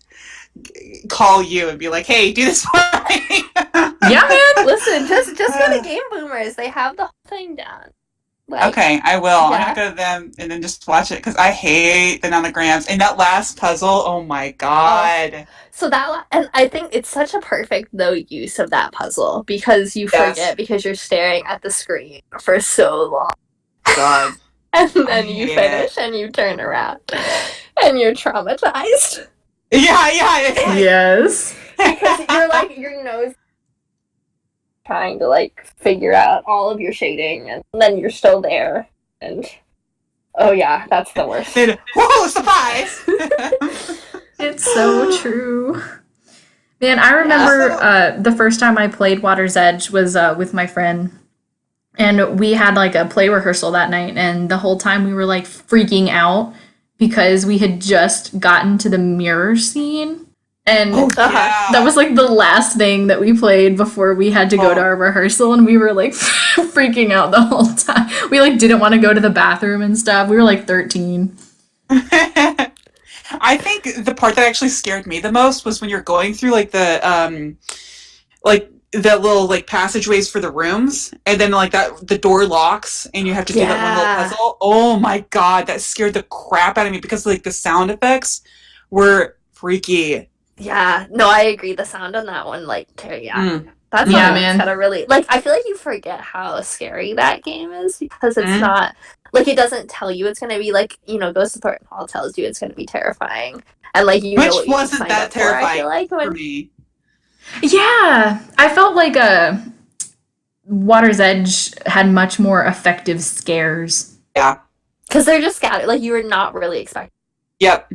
S3: call you and be like, "Hey, do this for me."
S1: Yeah, man.
S2: Listen, just go to Game Boomers. They have the whole thing down. Like,
S3: Okay, I will.
S2: Yeah.
S3: I'm gonna go to them and then just watch it because I hate the nanograms and that last puzzle. Oh my god!
S2: So and I think it's such a perfect though use of that puzzle because you
S3: Yes.
S2: forget because you're staring at the screen for so long,
S3: God.
S2: and then you
S3: Yeah.
S2: finish and you turn around, and you're traumatized
S3: Yeah. It's like,
S1: Yes.
S2: because you're like your nose trying to like figure out all of your shading, and then you're still there, and oh yeah, that's the worst.
S3: Then, whoa! Surprise!
S1: It's so true. Man, I remember the first time I played Water's Edge was with my friend. And we had like a play rehearsal that night. And the whole time we were like freaking out because we had just gotten to the mirror scene. And
S3: Yeah.
S1: that was like the last thing that we played before we had to go to our rehearsal. And we were like freaking out the whole time. We like didn't want to go to the bathroom and stuff. We were like 13.
S3: I think the part that actually scared me the most was when you're going through like the little like passageways for the rooms, and then like that the door locks and you have to do that one
S2: Yeah.
S3: little puzzle. Oh my god, that scared the crap out of me because like the sound effects were freaky.
S2: Yeah, no, I agree. The sound on that one, like,
S3: Mm.
S2: that's
S1: Yeah,
S2: one
S1: man.
S2: that's gotta really like. I feel like you forget how scary that game is because it's
S3: Mhm.
S2: not like it doesn't tell you it's gonna be like Ghost of Thornton Hall tells you it's gonna be terrifying, and like you know
S3: Which
S2: what you
S3: wasn't
S2: signed
S3: that
S2: up for, I
S3: terrifying
S2: feel like
S3: for
S2: when
S3: me.
S1: Yeah, I felt like Water's Edge had much more effective scares.
S3: Yeah.
S2: because they're just scattered. Like you were not really expecting.
S3: Yep.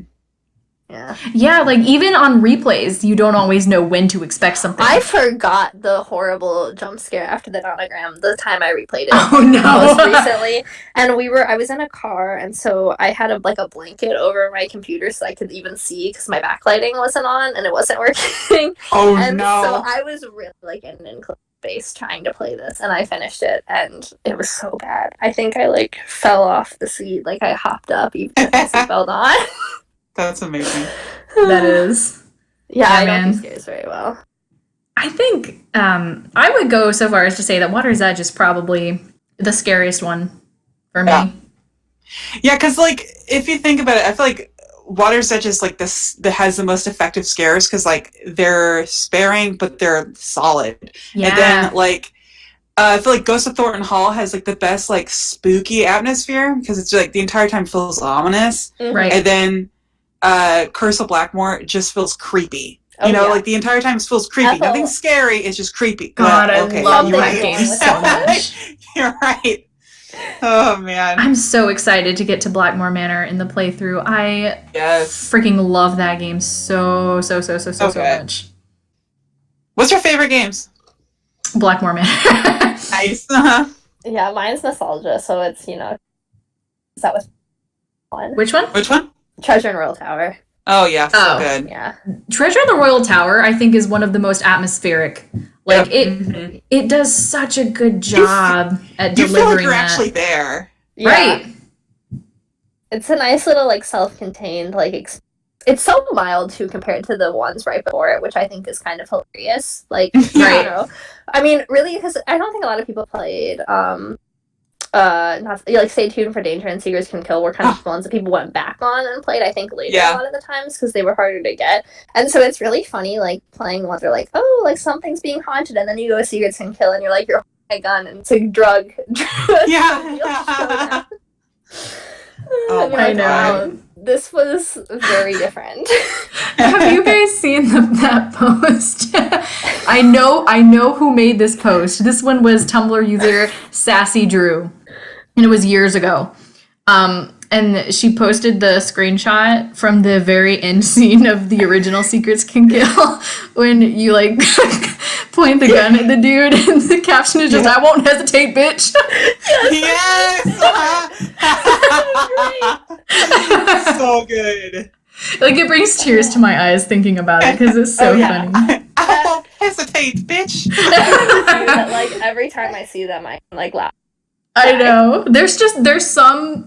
S2: Yeah,
S1: Yeah, like even on replays, you don't always know when to expect something.
S2: I forgot the horrible jump scare after the nonogram the time I replayed it.
S1: Oh no!
S2: Most recently, and I was in a car, and so I had a blanket over my computer so I could even see because my backlighting wasn't on and it wasn't working.
S3: Oh
S2: And
S3: no.
S2: so I was really like in an enclosed space trying to play this, and I finished it, and it was so bad. I think I like fell off the seat, like I hopped up even with my seatbelt on.
S3: That's amazing.
S1: That is.
S2: Yeah,
S1: Yeah,
S2: I don't
S1: man.
S2: do scares very well.
S1: I think I would go so far as to say that Water's Edge is probably the scariest one for me.
S3: Yeah. Yeah, because like if you think about it, I feel like Water's Edge is like this that has the most effective scares because like they're sparing but they're solid.
S1: Yeah.
S3: And then like I feel like Ghost of Thornton Hall has like the best like spooky atmosphere because it's like the entire time feels ominous,
S1: right.
S3: and then Curse of Blackmore just feels creepy.
S2: Oh,
S3: You know,
S2: yeah.
S3: like the entire time feels creepy.
S2: Ethel.
S3: Nothing's scary. It's just creepy.
S1: God,
S3: Well,
S1: I
S3: okay,
S1: love
S3: you're
S1: that
S3: right.
S1: game so much.
S3: You're right. Oh man.
S1: I'm so excited to get to Blackmore Manor in the playthrough. I
S3: Yes.
S1: freaking love that game so
S3: Okay.
S1: much.
S3: What's your favorite games?
S1: Blackmore Manor.
S3: Nice. Uh-huh.
S2: Yeah, mine's nostalgia, so it's that was one.
S1: Which one?
S3: Which one?
S2: Treasure in Royal Tower.
S3: Oh yeah, so
S1: Oh.
S3: good.
S2: Yeah.
S1: Treasure in the Royal Tower, I think, is one of the most atmospheric. Like
S3: Mhm.
S1: it does such a good job at
S3: You feel like
S1: delivering
S3: you're
S1: that.
S3: actually there.
S2: Yeah.
S1: Right.
S2: It's a nice little like self-contained like it's so mild too compared to the ones right before it, which I think is kind of hilarious. Like, I don't know. I mean, really, because I don't think a lot of people played not like Stay Tuned for Danger and Seekers Can Kill were kind of the ones that people went back on and played, I think, later a lot of the times because they were harder to get. And so it's really funny like playing ones that are like, oh, like something's being haunted, and then you go Seekers Can Kill and you're like, you're holding a gun and it's a drug.
S3: Yeah.
S2: Oh, I know. Wow, this was very different.
S1: Have you guys seen that post? I know who made this post. This one was Tumblr user Sassy Drew, and it was years ago. And she posted the screenshot from the very end scene of the original Secrets Can Kill when you like point the gun at the dude, and the caption is just, "I won't hesitate, bitch."
S3: Yes. So good.
S1: Like, it brings tears to my eyes thinking about it because it's so funny.
S3: I won't hesitate, bitch.
S2: That, like, every time I see them, I like laugh.
S1: I know. There's some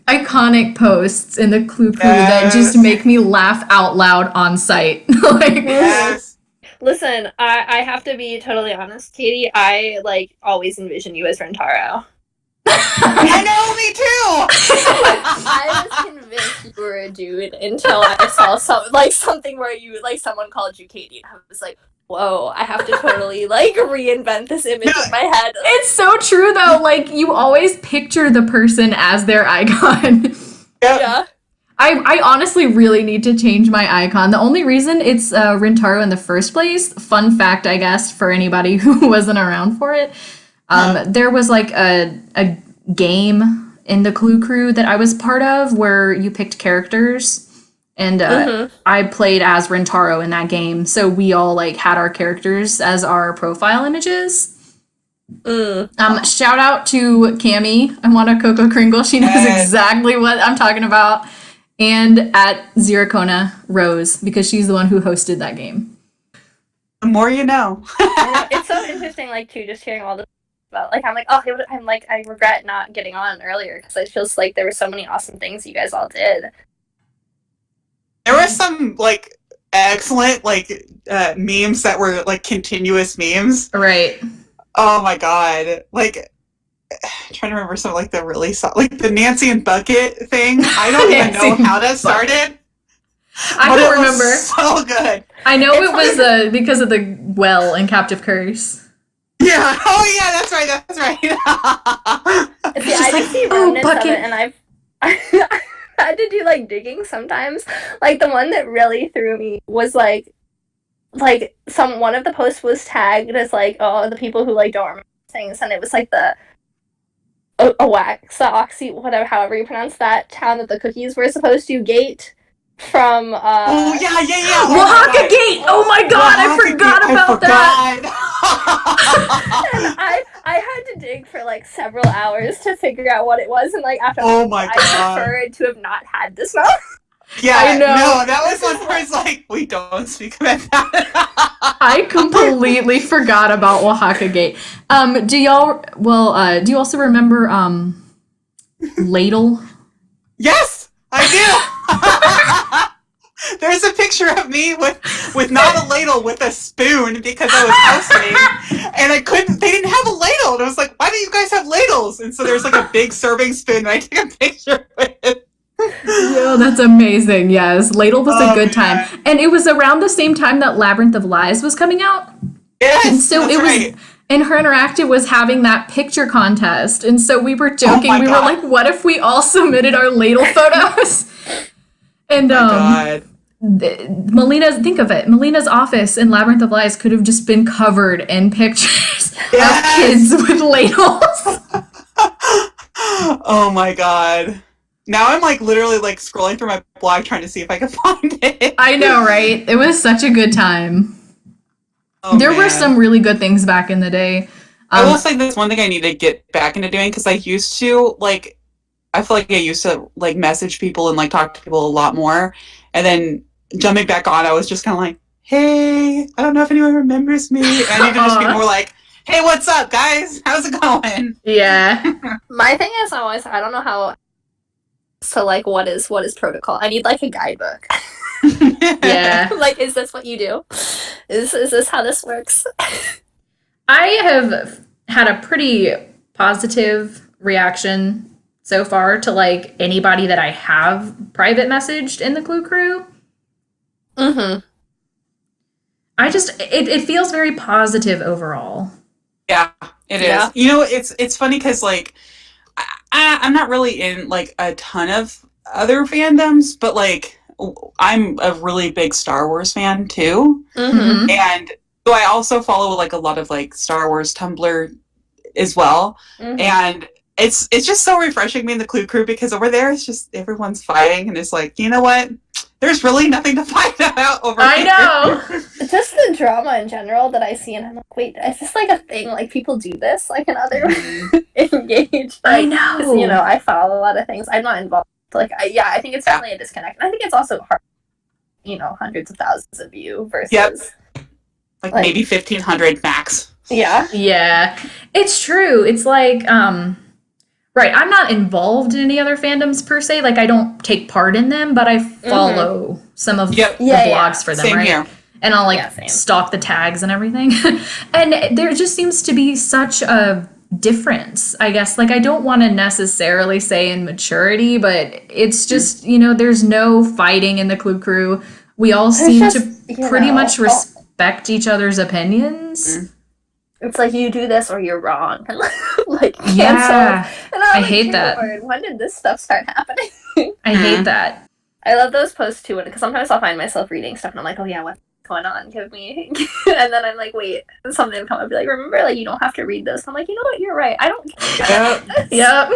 S1: iconic posts in the Clue Crew that just make me laugh out loud on sight. Like,
S3: yes.
S2: Listen, I have to be totally honest, Katie. I like always envision you as Rentaro.
S3: I know, me too.
S2: I was convinced you were a dude until I saw something where you like someone called you Katie. I was like, whoa, I have to totally like reinvent this image in my head.
S1: It's so true though. Like, you always picture the person as their icon.
S2: Yeah.
S1: I honestly really need to change my icon. The only reason it's Rintaro in the first place, fun fact, I guess, for anybody who wasn't around for it, there was like a game in the Clue Crew that I was part of where you picked characters, and I played as Rintaro in that game. So we all like had our characters as our profile images. Shout out to Cammie. I want a Coco Kringle. She knows exactly what I'm talking about. And at Zircona Rose, because she's the one who hosted that game.
S3: The more you know.
S2: It's so interesting, like, too, just hearing all this about, like, I regret not getting on earlier, because it feels like there were so many awesome things you guys all did.
S3: There were some, like, excellent, like, memes that were, like, continuous memes.
S1: Right.
S3: Oh, my God. Like, I'm trying to remember some, like, the really like the Nancy and Bucket thing. I don't even know how that started.
S1: I don't remember.
S3: So good.
S1: I know it was because of the well in Captive Curse.
S3: Yeah. Oh, yeah. That's right. That's right.
S2: See, I just see remnants of it, and I had to do like digging sometimes. Like the one that really threw me was like one of the posts was tagged as like, oh, the people who like don't remember things, and it was like the Waxahachie, whatever, however you pronounce that town that the cookies were supposed to gate from.
S3: Oh yeah.
S1: Oaxaca Gate. Oh my God, I forgot about that.
S2: And I had to dig for like several hours to figure out what it was, and like after I preferred to have not had this mouth.
S3: Yeah, I know. No, that was one where it's like, we don't speak about that.
S1: I completely forgot about Oaxaca Gate. Do you also remember Ladle?
S3: Yes, I do. There's a picture of me with not a ladle, with a spoon, because I was hosting, and they didn't have a ladle, and I was like, why do you guys have ladles? And so there's like a big serving spoon that I took a picture with.
S1: Yo, that's amazing. Yes, Ladle was a good time. And it was around the same time that Labyrinth of Lies was coming out.
S3: Yes,
S1: and so it was, and Her Interactive was having that picture contest. And so we were joking. We were like, what if we all submitted our Ladle photos? And think of it. Melina's office in Labyrinth of Lies could have just been covered in pictures of kids with ladles.
S3: Oh my God. Now I'm like literally like scrolling through my blog trying to see if I can find it.
S1: I know, right? It was such a good time.
S3: Oh,
S1: there were some really good things back in the day.
S3: I will say this one thing I need to get back into doing, because I used to like, I feel like I used to like message people and like talk to people a lot more, and then jumping back on, I was just kind of like, hey, I don't know if anyone remembers me. And I need to just be more like, hey, what's up, guys? How's it going?
S1: Yeah.
S2: My thing is, I don't know how So like, what is protocol? I need like a guidebook.
S1: Yeah.
S2: Like, is this what you do? Is this how this works?
S1: I have had a pretty positive reaction so far to like anybody that I have private messaged in the Clue Crew.
S2: Mm-hmm.
S1: It feels very positive overall.
S3: Yeah, it is. You know, it's funny because like I'm not really in like a ton of other fandoms, but like I'm a really big Star Wars fan too,
S2: Mm-hmm.
S3: and so I also follow like a lot of like Star Wars Tumblr as well, and it's just so refreshing being the Clue Crew because over there it's just everyone's fighting and it's like, you know what? There's really nothing to fight about over here.
S1: I know.
S2: Just the drama in general that I see, and I'm like, wait, is this like a thing? Like people do this, like in other engaged. Like,
S1: I know.
S2: 'cause, you know, I follow a lot of things. I'm not involved. Like, I think it's definitely a disconnect. And I think it's also hard. You know, hundreds of thousands of you versus
S3: like maybe 1,500 max.
S2: Yeah.
S1: Yeah. It's true. It's like right, I'm not involved in any other fandoms per se. Like I don't take part in them, but I follow some of the blogs for them,
S3: Same
S1: right?
S3: Here.
S1: And I'll like stalk the tags and everything. And there just seems to be such a difference, I guess. Like I don't want to necessarily say in maturity, but it's just, you know, there's no fighting in the Clue Crew. We all seem to pretty much respect each other's opinions.
S2: It's like you do this or you're wrong. Like cancel.
S1: Yeah.
S2: And
S1: I hate that.
S2: Lord, when did this stuff start happening?
S1: I hate that.
S2: I love those posts too, because sometimes I'll find myself reading stuff and I'm like, oh yeah, what's going on? Give me. And then I'm like, wait, and something will come up and be like, remember, like you don't have to read this. I'm like, you know what? You're right. I don't care.
S1: Yep.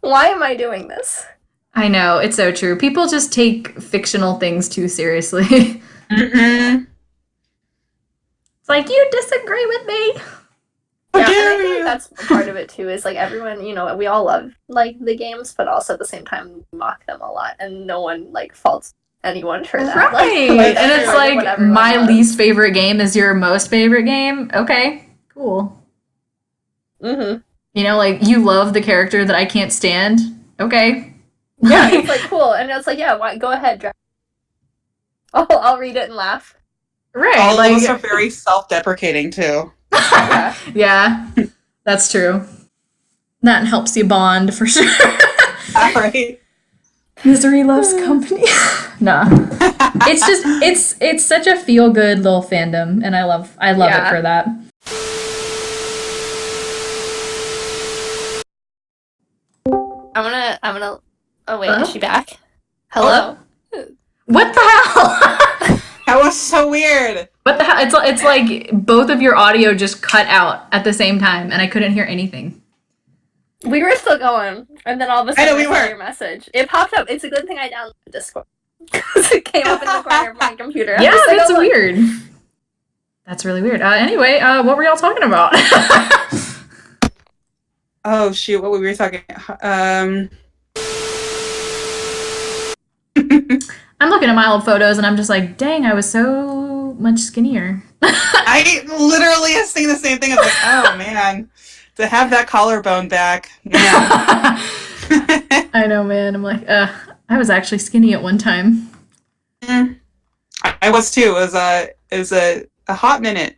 S2: Why am I doing this?
S1: I know, it's so true. People just take fictional things too seriously. It's like, you disagree with me.
S2: Yeah, and I think that's part of it too, is like everyone, you know, we all love like the games, but also at the same time we mock them a lot and no one like faults anyone for that.
S1: Right.
S2: Like,
S1: and it's like my least favorite game is your most favorite game. Okay, cool. You know, like you love the character that I can't stand. Okay.
S2: Yeah, it's like cool. And it's like, yeah, why, go ahead, I'll read it and laugh.
S1: Right.
S3: All
S1: like,
S3: of us are very self-deprecating too.
S1: Yeah, that's true. That helps you bond for sure.
S3: Right.
S1: Misery loves company. Nah. It's just it's such a feel-good little fandom, and I love it for that.
S2: I'm gonna oh wait, is she back? Hello?
S1: What the hell?
S3: That was so weird.
S1: What the hell? It's like both of your audio just cut out at the same time, and I couldn't hear anything.
S2: We were still going, and then all of a sudden I saw
S3: were.
S2: your message. It popped up. It's a good thing I downloaded Discord. Because it came up in the corner of my computer.
S1: Yeah, that's weird. That's really weird. Anyway, what were y'all talking about?
S3: Oh shoot, what were we talking?
S1: I'm looking at my old photos and I'm just like, dang, I was so much skinnier.
S3: I literally was saying the same thing. I was like, oh man, to have that collarbone back. Yeah.
S1: I know, man. I'm like, I was actually skinny at one time.
S3: I was too. It was a hot minute.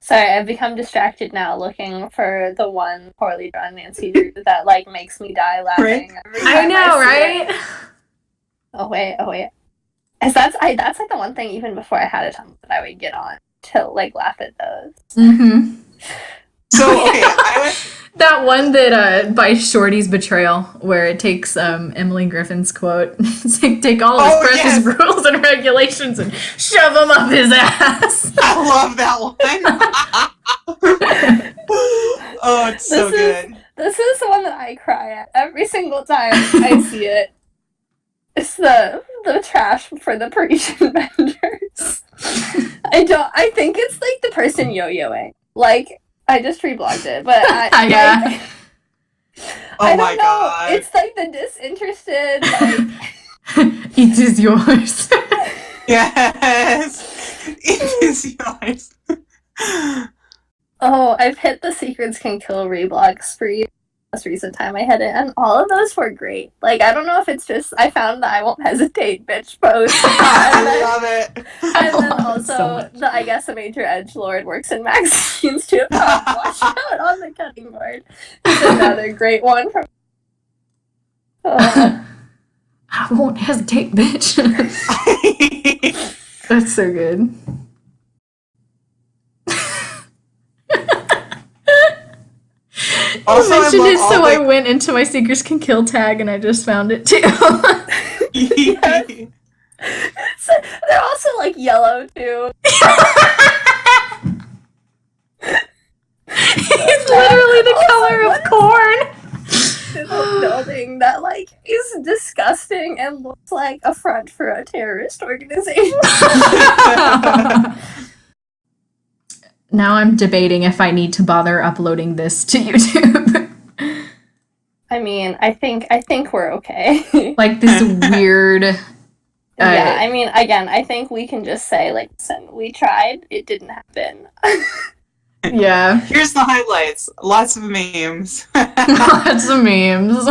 S2: Sorry, I've become distracted now looking for the one poorly drawn Nancy Drew that like makes me die laughing. Every time
S1: I know,
S2: see
S1: right?
S2: it. Oh wait. That's like the one thing even before I had a tongue that I would get on to like laugh at those.
S1: Mm-hmm.
S3: So okay, I was
S1: that one that by Shorty's Betrayal, where it takes Emily Griffin's quote, it's like, take all his precious rules and regulations and shove them up his ass.
S3: I love that one. Oh, it's so good.
S2: This is the one that I cry at every single time I see it. It's the trash for the Parisian vendors. I think it's like the person yo-yoing. Like, I just reblogged it, but
S1: yeah.
S2: I don't know. God. It's like the disinterested, like
S1: it is yours.
S3: Yes. It is yours.
S2: Oh, I've hit the Secrets Can Kill reblog spree most recent time I hit it, and all of those were great. Like, I don't know if it's just I found the I Won't Hesitate bitch post.
S3: I love it.
S2: And then
S1: love it
S2: also
S1: so much.
S2: the I guess a major edgelord works in magazines too. Watch out on the cutting board. It's another great one from
S1: I won't hesitate, bitch. That's so good.
S3: Also,
S1: You
S3: I
S1: mentioned
S3: love
S1: it,
S3: all
S1: so
S3: the-
S1: I went into my Secrets Can Kill tag and I just found it too.
S2: So, they're also like yellow too.
S1: It's literally the color of corn.
S2: In a building that like is disgusting and looks like a front for a terrorist organization.
S1: Now I'm debating if I need to bother uploading this to YouTube.
S2: I mean, I think we're okay.
S1: Like this weird.
S2: Yeah, I mean, again, I think we can just say, like, listen, we tried, it didn't happen.
S1: Yeah.
S3: Here's the highlights. Lots of memes.
S1: Lots of memes.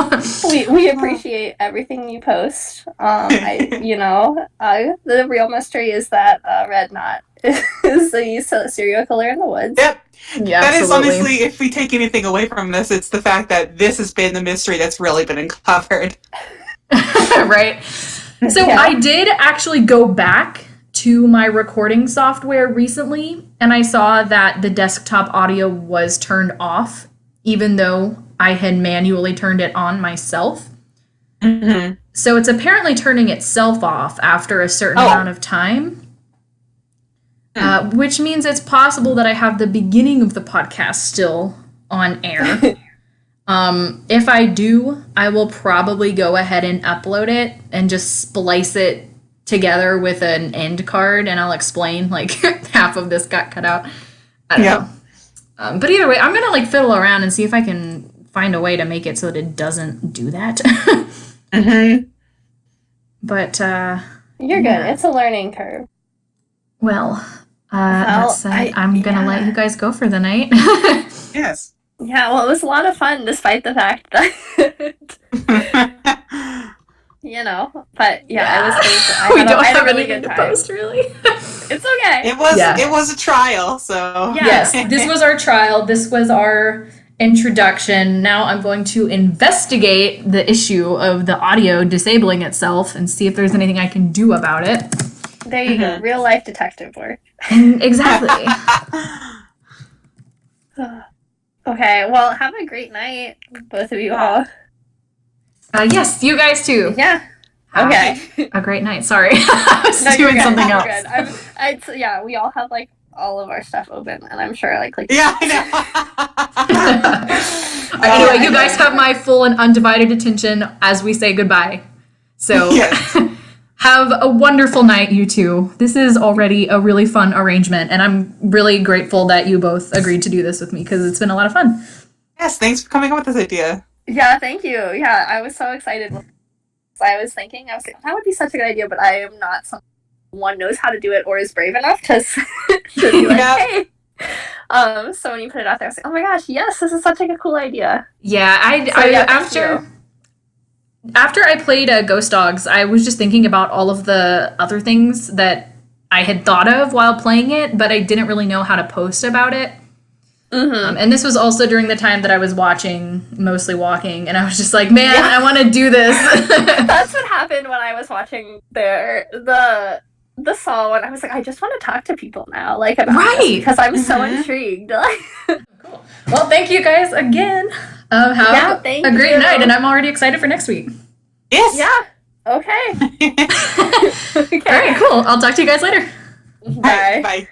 S2: We appreciate everything you post. The real mystery is that Red Knot is the serial killer in the woods.
S3: Yep.
S1: Yeah,
S3: That is
S1: absolutely.
S3: honestly, if we take anything away from this, it's the fact that this has been the mystery that's really been uncovered.
S1: Right. So
S2: Yeah.
S1: I did actually go back to my recording software recently, and I saw that the desktop audio was turned off, even though I had manually turned it on myself.
S3: Mm-hmm.
S1: So it's apparently turning itself off after a certain amount of time, which means it's possible that I have the beginning of the podcast still on air. If I do, I will probably go ahead and upload it and just splice it together with an end card, and I'll explain like half of this got cut out. I don't know. But either way, I'm gonna like fiddle around and see if I can find a way to make it so that it doesn't do that.
S3: Mm-hmm.
S1: But
S2: You're good. It's a learning curve.
S1: well, that said, I'm gonna let you guys go for the night.
S3: Yes.
S2: Yeah, well, it was a lot of fun, despite the fact that, but yeah, it was great.
S1: We don't
S2: I had
S1: have
S2: a really
S1: anything
S2: good
S1: to
S2: time.
S1: post, really.
S2: It's okay.
S3: It was a trial, so
S2: Yeah.
S1: Yes, this was our trial. This was our introduction. Now I'm going to investigate the issue of the audio disabling itself and see if there's anything I can do about it.
S2: There you go. Real life detective work.
S1: Exactly.
S2: Okay, well, have a great night, both of you all.
S1: Yes, you guys too.
S2: Yeah.
S1: Have
S2: Okay.
S1: a great night. Sorry, I was
S2: No, you're
S1: doing
S2: good.
S1: something
S2: You're
S1: else.
S2: good. Yeah, we all have like all of our stuff open, and I'm sure like
S3: Yeah, I know.
S1: Anyway, you guys have my full and undivided attention as we say goodbye. So
S3: Yes.
S1: have a wonderful night, you two. This is already a really fun arrangement, and I'm really grateful that you both agreed to do this with me because it's been a lot of fun.
S3: Yes, thanks for coming up with this idea.
S2: Yeah, thank you. Yeah, I was so excited. I was thinking, that would be such a good idea, but I am not someone knows how to do it or is brave enough to be like,
S3: Yeah.
S2: hey. So when you put it out there, I was like, oh my gosh, yes, this is such like a cool idea.
S1: Yeah,
S2: thank
S1: after I played Ghost Dogs, I was just thinking about all of the other things that I had thought of while playing it, but I didn't really know how to post about it.
S2: Mm-hmm.
S1: And this was also during the time that I was mostly walking, and I was just like, man, I want to do this.
S2: That's what happened when I was watching the Saw one. I was like, I just want to talk to people now, like about this, because I'm so intrigued.
S1: Cool. Well, thank you guys again. Have
S2: thank
S1: a great
S2: you.
S1: night, and I'm already excited for next week.
S3: Yes.
S2: Yeah. Okay. Okay.
S1: All right, cool. I'll talk to you guys later.
S2: Bye.
S3: Bye.